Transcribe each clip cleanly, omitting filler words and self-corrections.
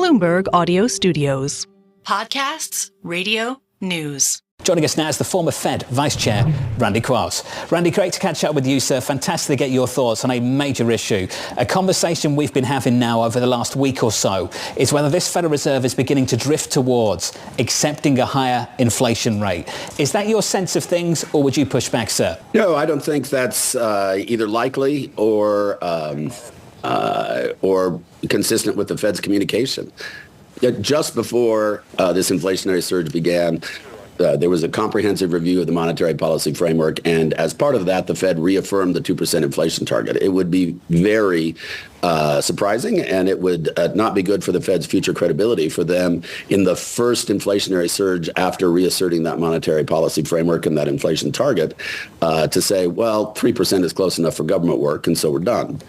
Bloomberg Audio Studios. Podcasts, radio, news. Joining us now is the former Fed Vice Chair, Randy Quarles. Randy, great to catch up with you, sir. Fantastic to get your thoughts on a major issue. A conversation we've been having now over the last week or so is whether this Federal Reserve is beginning to drift towards accepting a higher inflation rate. Is that your sense of things, or would you push back, sir? No, I don't think that's either likely or consistent with the Fed's communication. Just before this inflationary surge began, there was a comprehensive review of the monetary policy framework, and as part of that, the Fed reaffirmed the 2% inflation target. It would be very surprising, and it would not be good for the Fed's future credibility for them in the first inflationary surge after reasserting that monetary policy framework and that inflation target to say, well, 3% is close enough for government work, and so we're done.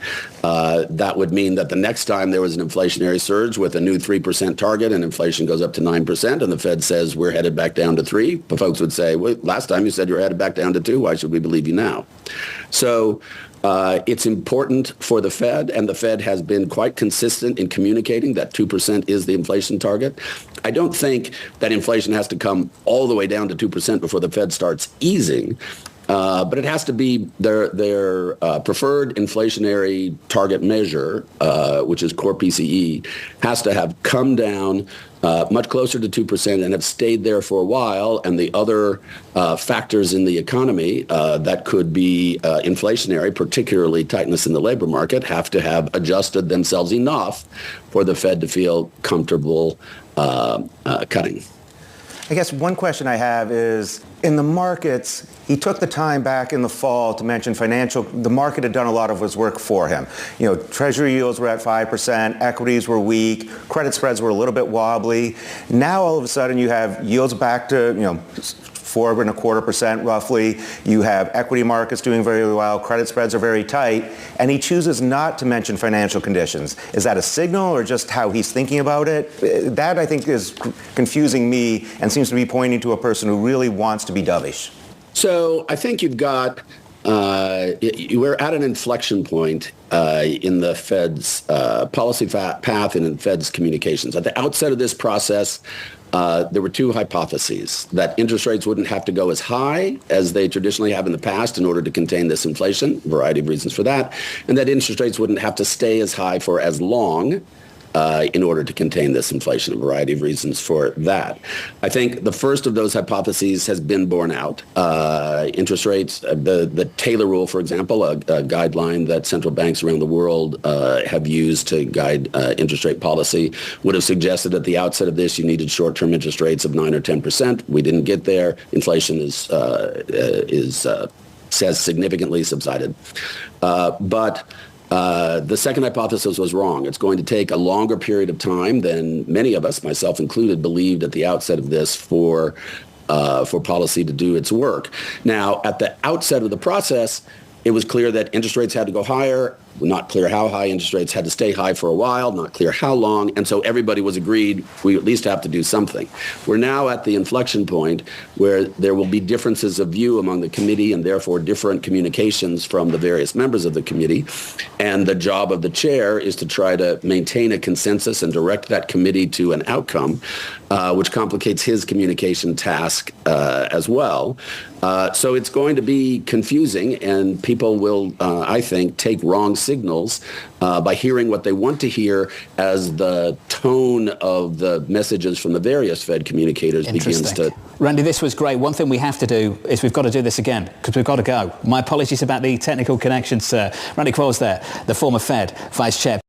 That would mean that the next time there was an inflationary surge with a new 3% target and inflation goes up to 9% and the Fed says we're headed back down to 3, the folks would say, well, last time you said you were headed back down to 2, why should we believe you now? So it's important for the Fed, and the Fed has been quite consistent in communicating that 2% is the inflation target. I don't think that inflation has to come all the way down to 2% before the Fed starts easing. But it has to be their preferred inflationary target measure, which is core PCE, has to have come down much closer to 2% and have stayed there for a while. And the other factors in the economy that could be inflationary, particularly tightness in the labor market, have to have adjusted themselves enough for the Fed to feel comfortable cutting. I guess one question I have is, in the markets, he took the time back in the fall to mention the market had done a lot of his work for him. You know, treasury yields were at 5%, equities were weak, credit spreads were a little bit wobbly. Now all of a sudden you have yields back to, 4.25% roughly. You have equity markets doing very well. Credit spreads are very tight. And he chooses not to mention financial conditions. Is that a signal or just how he's thinking about it? That, I think, is confusing me and seems to be pointing to a person who really wants to be dovish. So I think you've got, we're at an inflection point in the Fed's policy path and in Fed's communications. At the outset of this process, there were two hypotheses: that interest rates wouldn't have to go as high as they traditionally have in the past in order to contain this inflation, a variety of reasons for that, and that interest rates wouldn't have to stay as high for as long in order to contain this inflation, a variety of reasons for that. I think the first of those hypotheses has been borne out. Interest rates, the Taylor rule, for example, a guideline that central banks around the world have used to guide interest rate policy, would have suggested at the outset of this you needed short-term interest rates of 9 or 10%. We didn't get there. Inflation has significantly subsided. But the second hypothesis was wrong. It's going to take a longer period of time than many of us, myself included, believed at the outset of this for policy to do its work. Now, at the outset of the process, it was clear that interest rates had to go higher. Not clear how high. Interest rates had to stay high for a while, not clear how long. And so everybody was agreed we at least have to do something. We're now at the inflection point where there will be differences of view among the committee and therefore different communications from the various members of the committee. And the job of the chair is to try to maintain a consensus and direct that committee to an outcome, which complicates his communication task as well. So it's going to be confusing, and people will, I think, take wrong signals by hearing what they want to hear as the tone of the messages from the various Fed communicators begins to... Randy, this was great. One thing we have to do is we've got to do this again because we've got to go. My apologies about the technical connection, sir. Randy Quarles there, the former Fed Vice Chair.